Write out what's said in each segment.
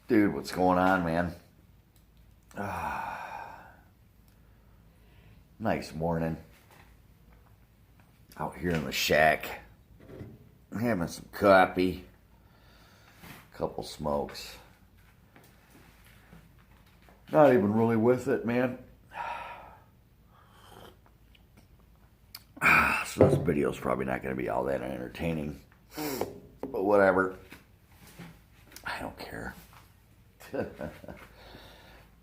Dude, what's going on, man? Nice morning. Out here in the shack. Having some coffee. Couple smokes. Not even really with it, man. So this video's probably not going to be all that entertaining. But whatever. I don't care.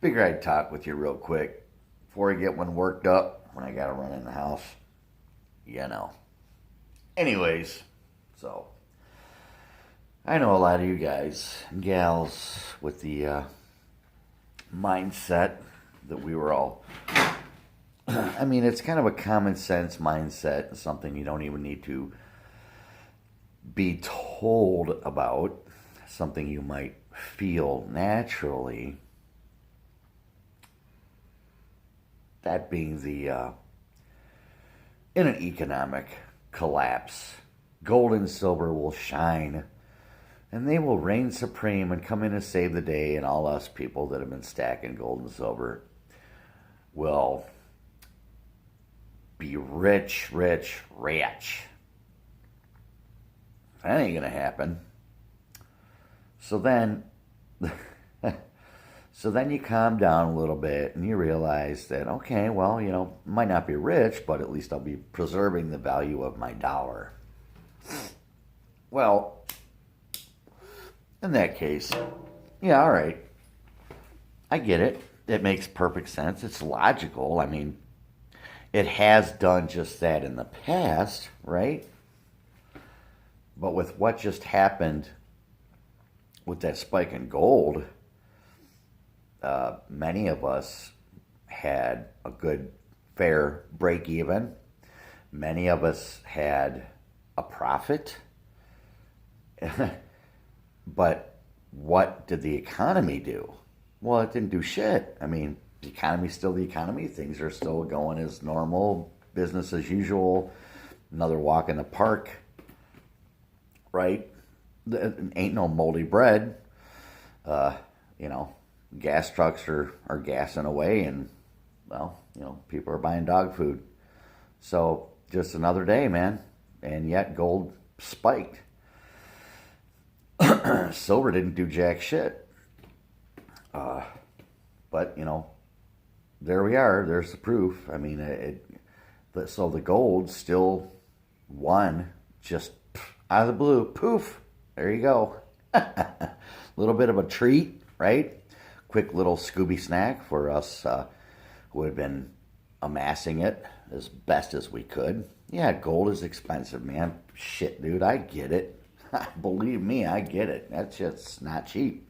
Figure I'd talk with you real quick before I get one worked up when I gotta run in the house. You know. Anyways, so I know a lot of you guys and gals with the mindset that we were all. I mean, it's kind of a common sense mindset, something you don't even need to be told about, something you might feel naturally. That being the, in an economic collapse, gold and silver will shine, and they will reign supreme and come in to save the day, and all us people that have been stacking gold and silver will be rich, rich, rich. That ain't gonna happen. So then you calm down a little bit and you realize that, okay, well, might not be rich, but at least I'll be preserving the value of my dollar. Well, in that case, yeah, all right. I get it. It makes perfect sense. It's logical. I mean, it has done just that in the past, right? But with what just happened with that spike in gold, many of us had a good, fair break even. Many of us had a profit. But what did the economy do? Well, it didn't do shit. I mean, the economy's still the economy. Things are still going as normal, business as usual. Another walk in the park, right? Ain't no moldy bread. Gas trucks are gassing away, and well, people are buying dog food. So just another day, man. And yet gold spiked. Silver didn't do jack shit. But there we are. There's the proof. I mean, so the gold still won just out of the blue. Poof. There you go. A little bit of a treat, right? Quick little Scooby snack for us who had been amassing it as best as we could. Yeah, gold is expensive, man. Shit, dude, I get it. Believe me, I get it. That's just not cheap.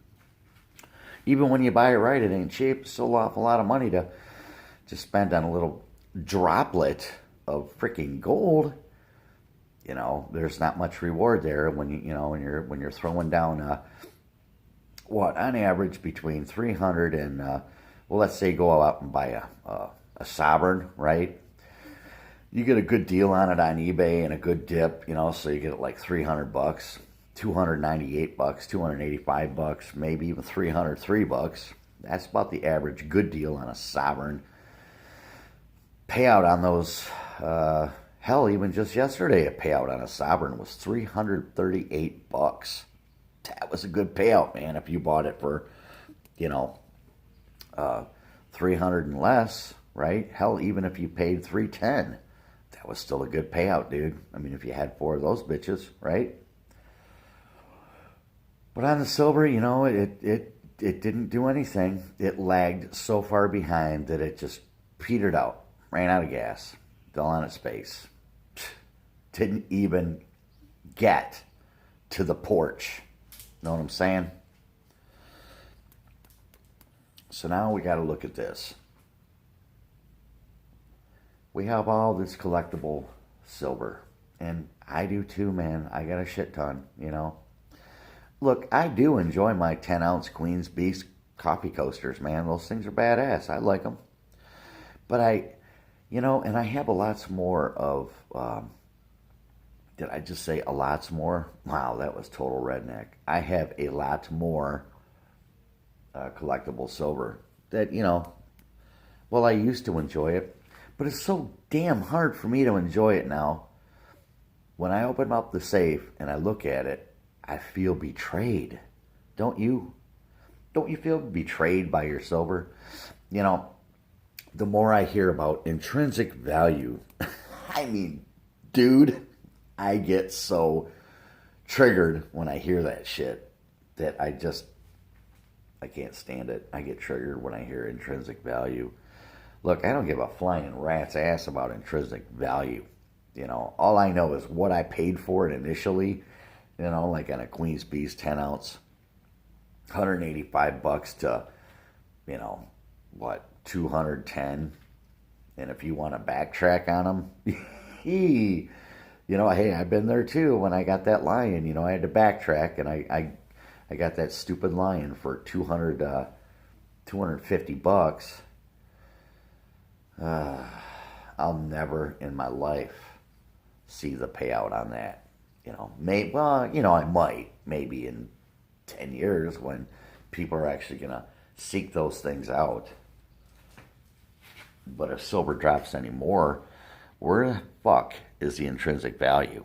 Even when you buy it right, it ain't cheap. It's still an awful lot of money to spend on a little droplet of freaking gold. There's not much reward there when when you're throwing down on average between 300 and let's say go out and buy a sovereign, right? You get a good deal on it on eBay and a good dip, so you get it like $300, $298, $285, maybe even $303. That's about the average good deal on a sovereign. Payout on those, hell, even just yesterday, a payout on a sovereign was $338. That was a good payout, man, if you bought it for, 300 and less, right? Hell, even if you paid 310, that was still a good payout, dude. I mean, if you had 4 of those bitches, right? But on the silver, it didn't do anything. It lagged so far behind that it just petered out, ran out of gas, fell on its face. Didn't even get to the porch. Know what I'm saying? So now we got to look at this. We have all this collectible silver. And I do too, man. I got a shit ton, Look, I do enjoy my 10-ounce Queen's Beast coffee coasters, man. Those things are badass. I like them. But and I have a lots more of, did I just say a lots more? Wow, that was total redneck. I have a lot more collectible silver that, well, I used to enjoy it, but it's so damn hard for me to enjoy it now. When I open up the safe and I look at it, I feel betrayed. Don't you? Don't you feel betrayed by your silver? The more I hear about intrinsic value, I mean, dude, I get so triggered when I hear that shit that I can't stand it. I get triggered when I hear intrinsic value. Look, I don't give a flying rat's ass about intrinsic value. All I know is what I paid for it initially, like on a Queen's Beast 10 ounce, $185 to, what, 210. And if you want to backtrack on them, hey, I've been there too. When I got that lion, I had to backtrack, and I got that stupid lion for $250. I'll never in my life see the payout on that. I might, maybe in 10 years when people are actually going to seek those things out. But if silver drops anymore, where the fuck is the intrinsic value?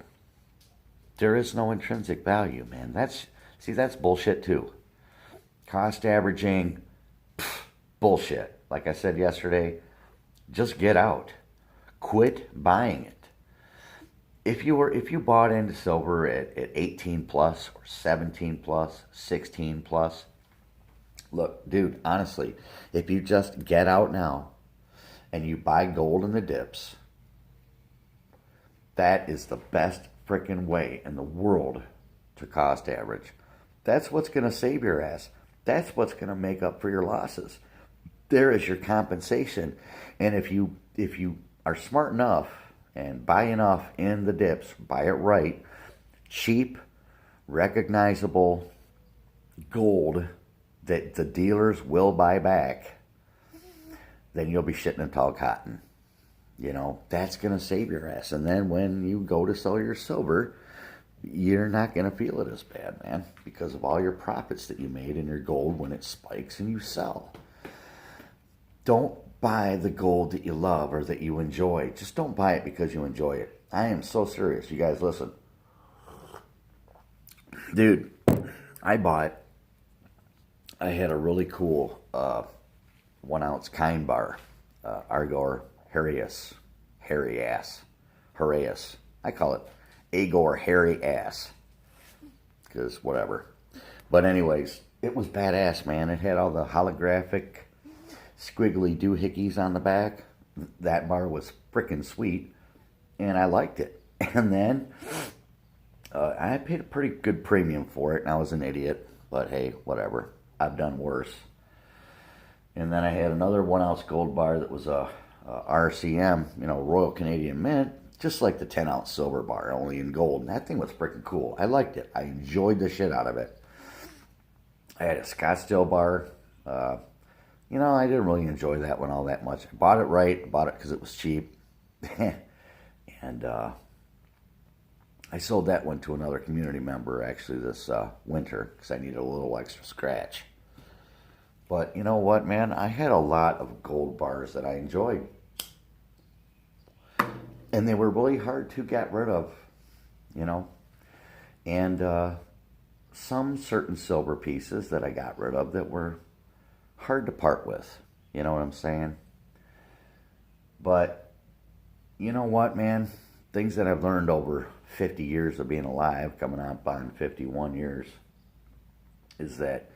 There is no intrinsic value, man. That's bullshit too. Cost averaging, bullshit. Like I said yesterday, just get out. Quit buying it. If you bought into silver at 18 plus or 17 plus, 16 plus, look, dude, honestly, if you just get out now and you buy gold in the dips, that is the best freaking way in the world to cost average. That's what's going to save your ass. That's what's going to make up for your losses. There is your compensation. And if you are smart enough and buy enough in the dips, buy it right, cheap, recognizable gold that the dealers will buy back, then you'll be shitting in tall cotton. That's going to save your ass. And then when you go to sell your silver, you're not going to feel it as bad, man, because of all your profits that you made in your gold when it spikes and you sell. Don't buy the gold that you love or that you enjoy. Just don't buy it because you enjoy it. I am so serious. You guys listen. Dude, I had a really cool 1 ounce kind bar, Argor Harius. I call it Agor Hairy Ass. Because whatever. But anyways, it was badass, man. It had all the holographic squiggly doohickeys on the back. That bar was frickin' sweet. And I liked it. And then I paid a pretty good premium for it. And I was an idiot. But hey, whatever. I've done worse. And then I had another 1 ounce gold bar that was a RCM, Royal Canadian Mint, just like the 10 ounce silver bar, only in gold. And that thing was freaking cool. I liked it. I enjoyed the shit out of it. I had a Scottsdale bar. I didn't really enjoy that one all that much. I bought it right. Bought it because it was cheap. And I sold that one to another community member actually this winter because I needed a little extra scratch. But you know what, man? I had a lot of gold bars that I enjoyed. And they were really hard to get rid of, And some certain silver pieces that I got rid of that were hard to part with. You know what I'm saying? But you know what, man? Things that I've learned over 50 years of being alive, coming up on 51 years, is that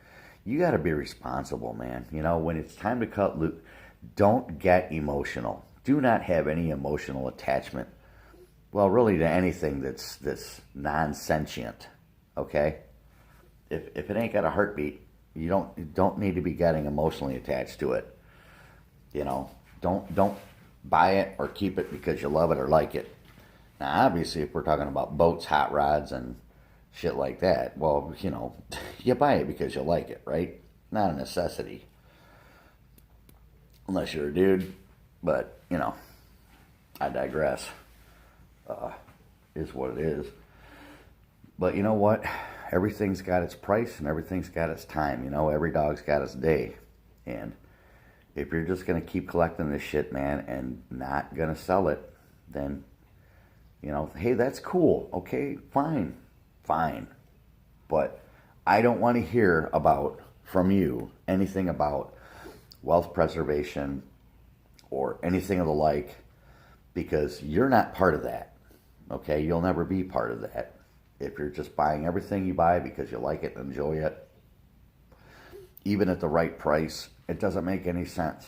you got to be responsible, man. When it's time to cut loose, don't get emotional. Do not have any emotional attachment, well, really to anything that's non-sentient, okay? If it ain't got a heartbeat, you don't need to be getting emotionally attached to it. Don't buy it or keep it because you love it or like it. Now, obviously, if we're talking about boats, hot rods, and shit like that, well, you buy it because you like it, right? Not a necessity. Unless you're a dude. But, I digress. Is what it is. But you know what? everything's got its price and everything's got its time. You know, every dog's got its day. And if you're just going to keep collecting this shit, man, and not going to sell it, then, you know, hey, that's cool. Okay, fine. But I don't want to hear from you anything about wealth preservation or anything of the like, because you're not part of that. Okay, you'll never be part of that. If you're just buying everything you buy because you like it and enjoy it, even at the right price, it doesn't make any sense.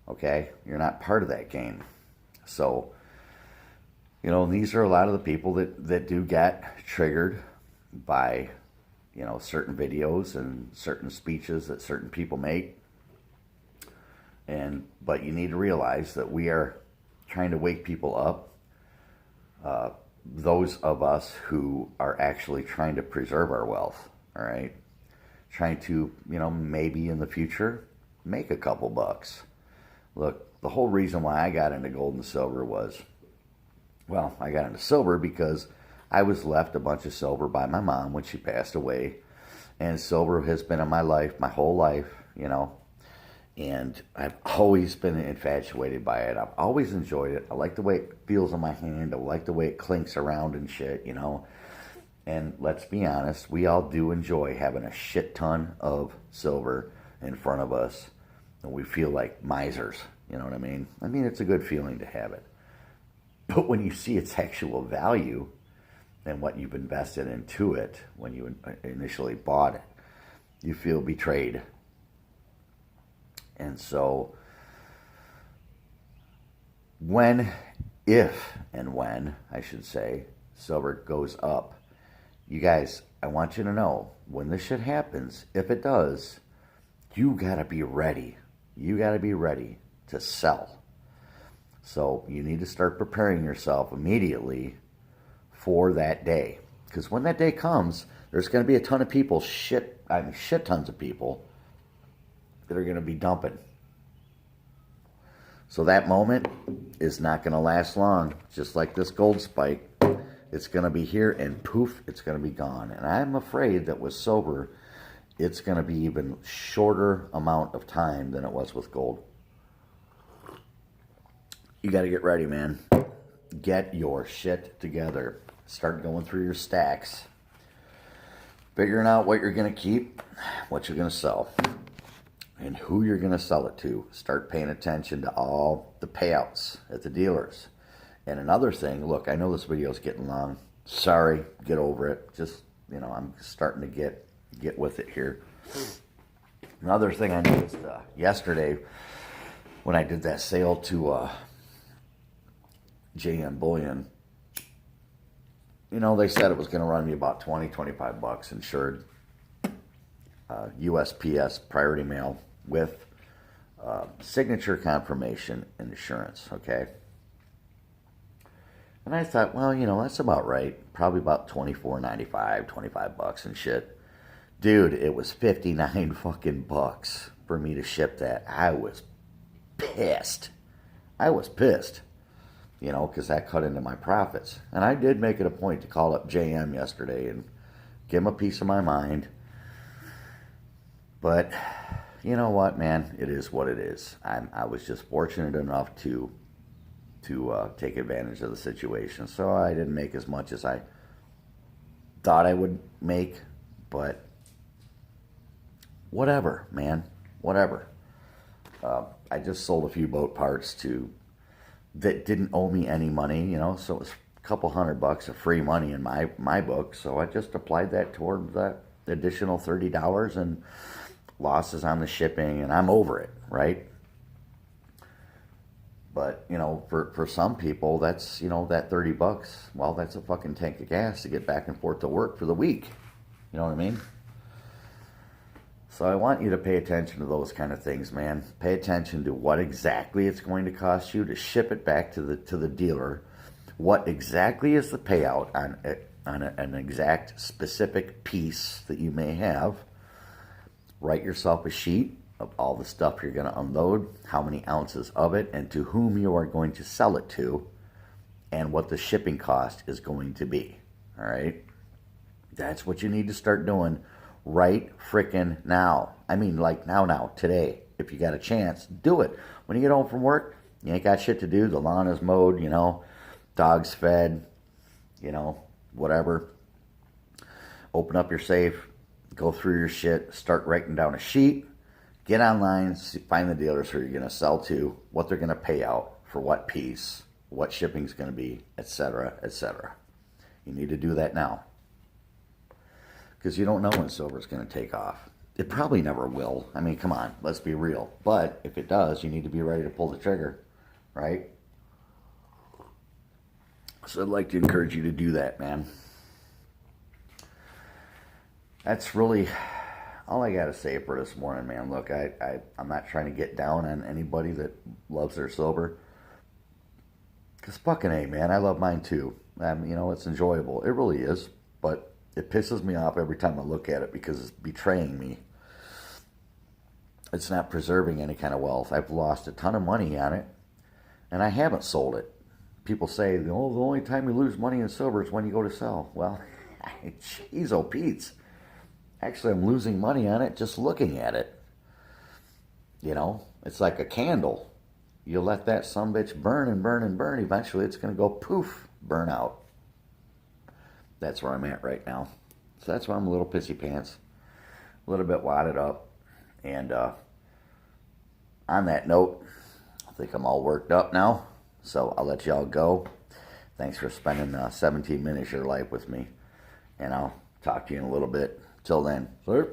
Okay, you're not part of that game. So, you know, these are a lot of the people that do get triggered by, you know, certain videos and certain speeches that certain people make. But you need to realize that we are trying to wake people up. Those of us who are actually trying to preserve our wealth, all right? Trying to, you know, maybe in the future make a couple bucks. Look, the whole reason why I got into gold and silver was, well, I got into silver because I was left a bunch of silver by my mom when she passed away. And silver has been in my life, my whole life, you know. And I've always been infatuated by it. I've always enjoyed it. I like the way it feels in my hand. I like the way it clinks around and shit, you know. And let's be honest, we all do enjoy having a shit ton of silver in front of us. And we feel like misers, you know what I mean? I mean, it's a good feeling to have it. But when you see its actual value and what you've invested into it when you initially bought it, you feel betrayed. And so, if and when, I should say, silver goes up, you guys, I want you to know, when this shit happens, if it does, you gotta be ready. You gotta be ready to sell. So you need to start preparing yourself immediately for that day. Because when that day comes, there's gonna be a ton of people, shit tons of people, that are going to be dumping. So that moment is not going to last long. Just like this gold spike, it's going to be here and poof, it's going to be gone. And I'm afraid that with silver, it's going to be even shorter amount of time than it was with gold. You got to get ready, man. Get your shit together. Start going through your stacks. Figuring out what you're going to keep, what you're going to sell, and who you're going to sell it to. Start paying attention to all the payouts at the dealers. And another thing, look, I know this video is getting long. Sorry, get over it. Just, you know, I'm starting to get with it here. Another thing I noticed yesterday when I did that sale to JM Bullion, you know, they said it was going to run me about 20, 25 bucks insured. USPS priority mail with signature confirmation and insurance, okay? And I thought, well, you know, that's about right. Probably about $24.95, 25 bucks and shit. Dude, it was 59 fucking bucks for me to ship that. I was pissed. You know, because that cut into my profits. And I did make it a point to call up JM yesterday and give him a piece of my mind. But you know what, man? It is what it is. I was just fortunate enough to take advantage of the situation. So I didn't make as much as I thought I would make, but whatever, man. Whatever. I just sold a few boat parts that didn't owe me any money, you know, so it was a couple $100 of free money in my book. So I just applied that toward that additional $30 and losses on the shipping, and I'm over it, right? But, you know, for some people, that's, you know, that $30, well, that's a fucking tank of gas to get back and forth to work for the week. You know what I mean? So I want you to pay attention to those kind of things, man. Pay attention to what exactly it's going to cost you to ship it back to the dealer. What exactly is the payout on an exact specific piece that you may have. Write yourself a sheet of all the stuff you're going to unload, how many ounces of it, and to whom you are going to sell it to, and what the shipping cost is going to be. All right? That's what you need to start doing right frickin' now. I mean, like now, today. If you got a chance, do it. When you get home from work, you ain't got shit to do. The lawn is mowed, dog's fed, whatever. Open up your safe, go through your shit, start writing down a sheet, get online, find the dealers who you're going to sell to, what they're going to pay out for what piece, what shipping's going to be, etc., etc. You need to do that now. Because you don't know when silver's going to take off. It probably never will. I mean, come on, let's be real. But if it does, you need to be ready to pull the trigger, right? So I'd like to encourage you to do that, man. That's really all I got to say for this morning, man. Look, I'm not trying to get down on anybody that loves their silver. Because fucking A, man, I love mine too. It's enjoyable. It really is. But it pisses me off every time I look at it because it's betraying me. It's not preserving any kind of wealth. I've lost a ton of money on it, and I haven't sold it. People say, the only time you lose money in silver is when you go to sell. Well, jeez, oh Pete's. Actually, I'm losing money on it just looking at it. It's like a candle. You let that sumbitch burn and burn and burn. Eventually, it's going to go poof, burn out. That's where I'm at right now. So that's why I'm a little pissy pants. A little bit wadded up. And on that note, I think I'm all worked up now. So I'll let y'all go. Thanks for spending 17 minutes of your life with me. And I'll talk to you in a little bit. Till then, sir.